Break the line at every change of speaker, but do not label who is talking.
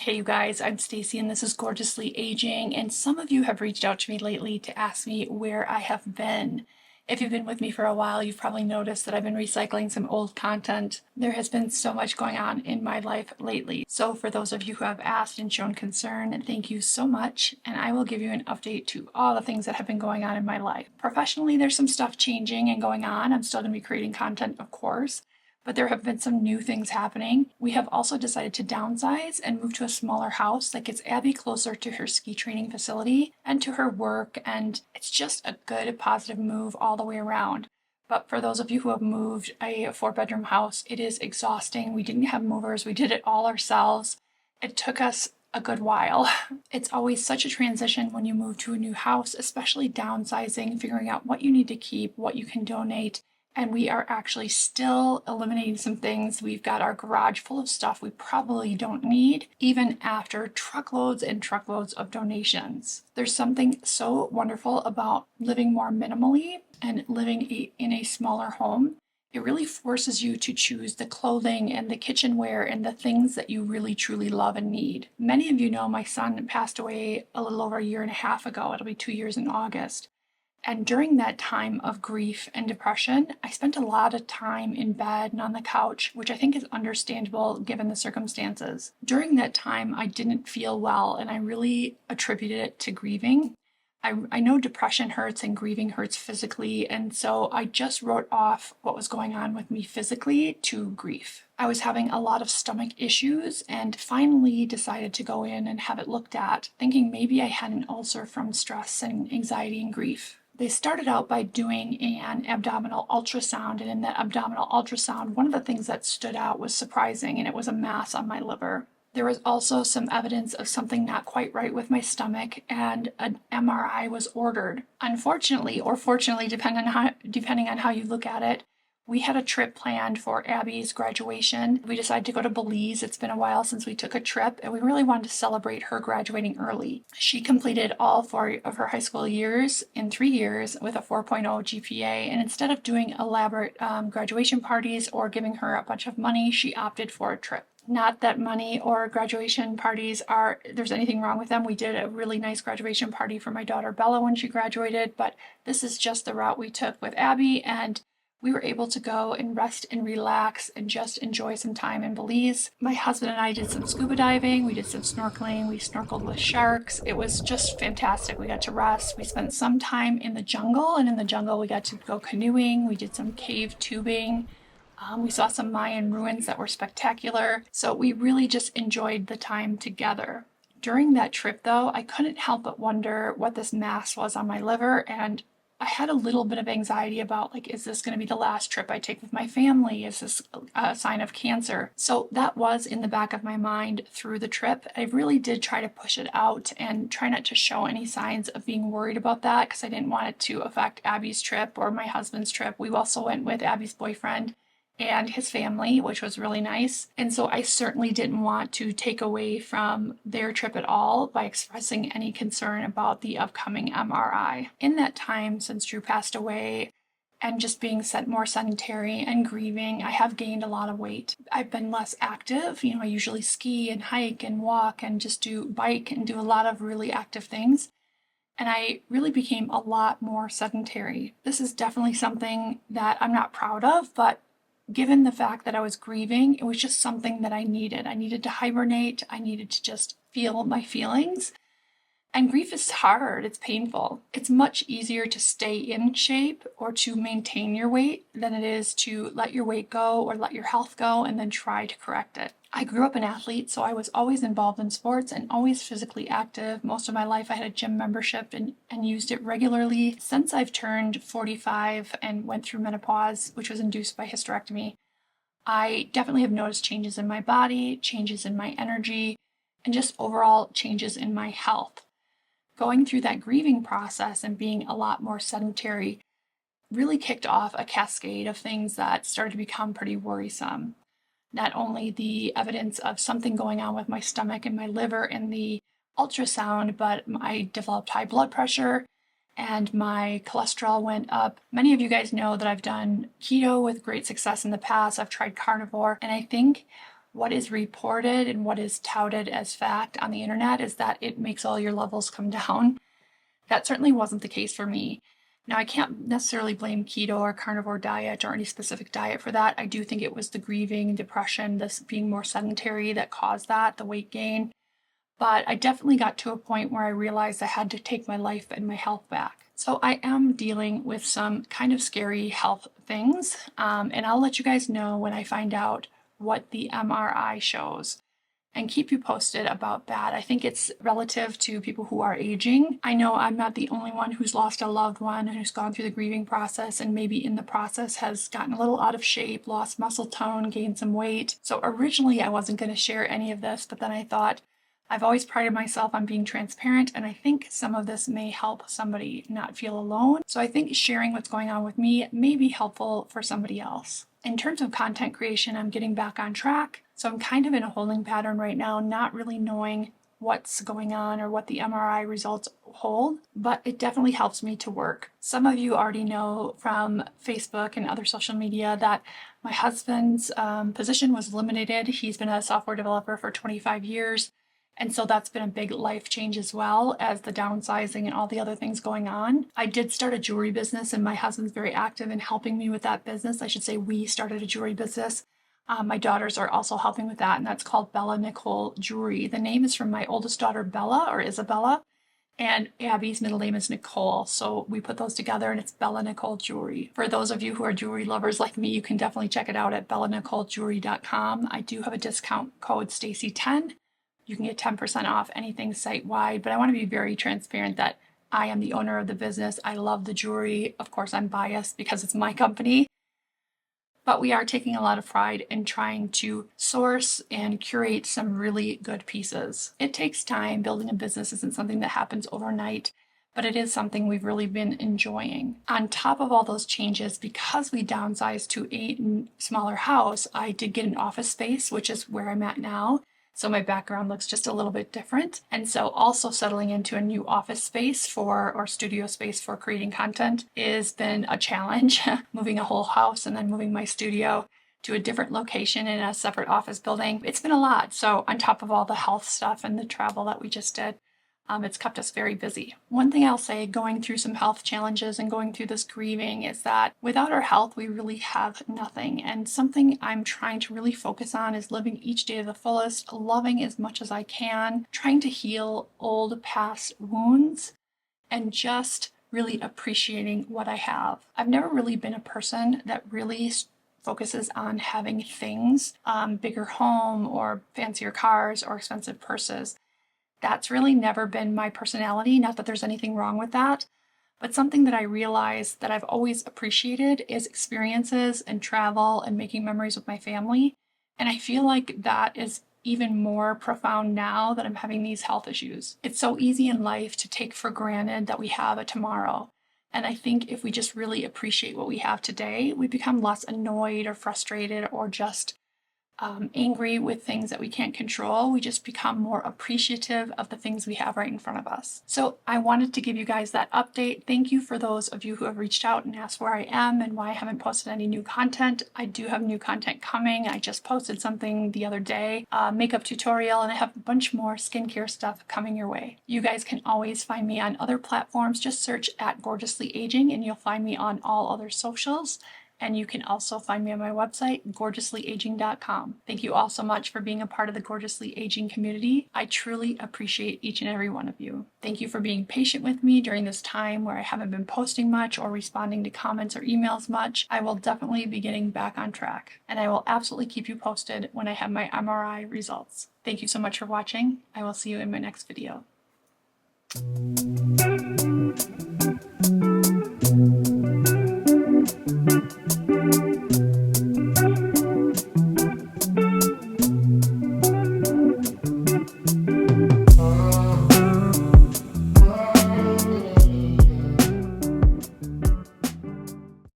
Hey you guys, I'm Stacy and this is Gorgeously Aging, and some of you have reached out to me lately to ask me where I have been. If you've been with me for a while, you've probably noticed that I've been recycling some old content. There has been so much going on in my life lately. So for those of you who have asked and shown concern, thank you so much, and I will give you an update to all the things that have been going on in my life. Professionally, there's some stuff changing and going on. I'm still going to be creating content, of course, but there have been some new things happening. We have also decided to downsize and move to a smaller house that gets Abby closer to her ski training facility and to her work, and it's just a good, positive move all the way around. But for those of you who have moved a 4-bedroom house, it is exhausting. We didn't have movers, we did it all ourselves. It took us a good while. It's always such a transition when you move to a new house, especially downsizing, figuring out what you need to keep, what you can donate. And we are actually still eliminating some things. We've got our garage full of stuff we probably don't need, even after truckloads and truckloads of donations. There's something so wonderful about living more minimally and living in a smaller home. It really forces you to choose the clothing and the kitchenware and the things that you really truly love and need. Many of you know my son passed away a little over a year and a half ago. It'll be 2 years in August. And during that time of grief and depression, I spent a lot of time in bed and on the couch, which I think is understandable given the circumstances. During that time, I didn't feel well, and I really attributed it to grieving. I know depression hurts and grieving hurts physically, and so I just wrote off what was going on with me physically to grief. I was having a lot of stomach issues and finally decided to go in and have it looked at, thinking maybe I had an ulcer from stress and anxiety and grief. They started out by doing an abdominal ultrasound, and in that abdominal ultrasound, one of the things that stood out was surprising, and it was a mass on my liver. There was also some evidence of something not quite right with my stomach, and an MRI was ordered. Unfortunately, or fortunately, depending on how you look at it, we had a trip planned for Abby's graduation. We decided to go to Belize. It's been a while since we took a trip, and we really wanted to celebrate her graduating early. She completed all 4 of her high school years in 3 years with a 4.0 GPA, and instead of doing elaborate graduation parties or giving her a bunch of money, she opted for a trip. Not that money or graduation parties there's anything wrong with them. We did a really nice graduation party for my daughter Bella when she graduated, but this is just the route we took with Abby, and we were able to go and rest and relax and just enjoy some time in Belize. My husband and I did some scuba diving, we did some snorkeling, we snorkeled with sharks. It was just fantastic. We got to rest. We spent some time in the jungle, and in the jungle we got to go canoeing. We did some cave tubing. We saw some Mayan ruins that were spectacular. So we really just enjoyed the time together. During that trip, though, I couldn't help but wonder what this mass was on my liver, and I had a little bit of anxiety about, is this going to be the last trip I take with my family? Is this a sign of cancer? So that was in the back of my mind through the trip. I really did try to push it out and try not to show any signs of being worried about that, because I didn't want it to affect Abby's trip or my husband's trip. We also went with Abby's boyfriend and his family, which was really nice. And so I certainly didn't want to take away from their trip at all by expressing any concern about the upcoming MRI. In that time, since Drew passed away and just being more sedentary and grieving, I have gained a lot of weight. I've been less active. I usually ski and hike and walk and just do bike and do a lot of really active things. And I really became a lot more sedentary. This is definitely something that I'm not proud of, but given the fact that I was grieving, it was just something that I needed. I needed to hibernate. I needed to just feel my feelings. And grief is hard. It's painful. It's much easier to stay in shape or to maintain your weight than it is to let your weight go or let your health go and then try to correct it. I grew up an athlete, so I was always involved in sports and always physically active. Most of my life I had a gym membership and used it regularly. Since I've turned 45 and went through menopause, which was induced by hysterectomy, I definitely have noticed changes in my body, changes in my energy, and just overall changes in my health. Going through that grieving process and being a lot more sedentary really kicked off a cascade of things that started to become pretty worrisome. Not only the evidence of something going on with my stomach and my liver in the ultrasound, but I developed high blood pressure and my cholesterol went up. Many of you guys know that I've done keto with great success in the past. I've tried carnivore, and I think what is reported and what is touted as fact on the internet is that it makes all your levels come down. That certainly wasn't the case for me. Now, I can't necessarily blame keto or carnivore diet or any specific diet for that. I do think it was the grieving, depression, this being more sedentary that caused that, the weight gain. But I definitely got to a point where I realized I had to take my life and my health back. So I am dealing with some kind of scary health things, and I'll let you guys know when I find out what the MRI shows and keep you posted about that. I think it's relative to people who are aging. I know I'm not the only one who's lost a loved one and who's gone through the grieving process and maybe in the process has gotten a little out of shape, lost muscle tone, gained some weight. So originally I wasn't going to share any of this, but then I thought, I've always prided myself on being transparent, and I think some of this may help somebody not feel alone. So I think sharing what's going on with me may be helpful for somebody else. In terms of content creation, I'm getting back on track. So I'm kind of in a holding pattern right now, not really knowing what's going on or what the MRI results hold, but it definitely helps me to work. Some of you already know from Facebook and other social media that my husband's position was eliminated. He's been a software developer for 25 years. And so that's been a big life change as well as the downsizing and all the other things going on. I did start a jewelry business and my husband's very active in helping me with that business. I should say we started a jewelry business. My daughters are also helping with that, and that's called Bella Nicole Jewelry. The name is from my oldest daughter, Bella, or Isabella, and Abby's middle name is Nicole. So we put those together and it's Bella Nicole Jewelry. For those of you who are jewelry lovers like me, you can definitely check it out at bellanicolejewelry.com. I do have a discount code Stacy10. You can get 10% off anything site-wide, but I want to be very transparent that I am the owner of the business. I love the jewelry. Of course, I'm biased because it's my company, but we are taking a lot of pride in trying to source and curate some really good pieces. It takes time. Building a business isn't something that happens overnight, but it is something we've really been enjoying. On top of all those changes, because we downsized to a smaller house, I did get an office space, which is where I'm at now. So my background looks just a little bit different. And so also settling into a new office space or studio space for creating content has been a challenge. Moving a whole house and then moving my studio to a different location in a separate office building. It's been a lot. So on top of all the health stuff and the travel that we just did, it's kept us very busy. One thing I'll say, going through some health challenges and going through this grieving, is that without our health, we really have nothing. And something I'm trying to really focus on is living each day to the fullest, loving as much as I can, trying to heal old past wounds, and just really appreciating what I have. I've never really been a person that really focuses on having things, bigger home or fancier cars or expensive purses. That's really never been my personality. Not that there's anything wrong with that, but something that I realized that I've always appreciated is experiences and travel and making memories with my family. And I feel like that is even more profound now that I'm having these health issues. It's so easy in life to take for granted that we have a tomorrow. And I think if we just really appreciate what we have today, we become less annoyed or frustrated or just angry with things that we can't control. We just become more appreciative of the things we have right in front of us. So I wanted to give you guys that update. Thank you for those of you who have reached out and asked where I am and why I haven't posted any new content. I do have new content coming. I just posted something the other day, makeup tutorial, and I have a bunch more skincare stuff coming your way. You guys can always find me on other platforms. Just search at Gorgeously Aging and you'll find me on all other socials. And you can also find me on my website, gorgeouslyaging.com. Thank you all so much for being a part of the Gorgeously Aging community. I truly appreciate each and every one of you. Thank you for being patient with me during this time where I haven't been posting much or responding to comments or emails much. I will definitely be getting back on track, and I will absolutely keep you posted when I have my MRI results. Thank you so much for watching. I will see you in my next video.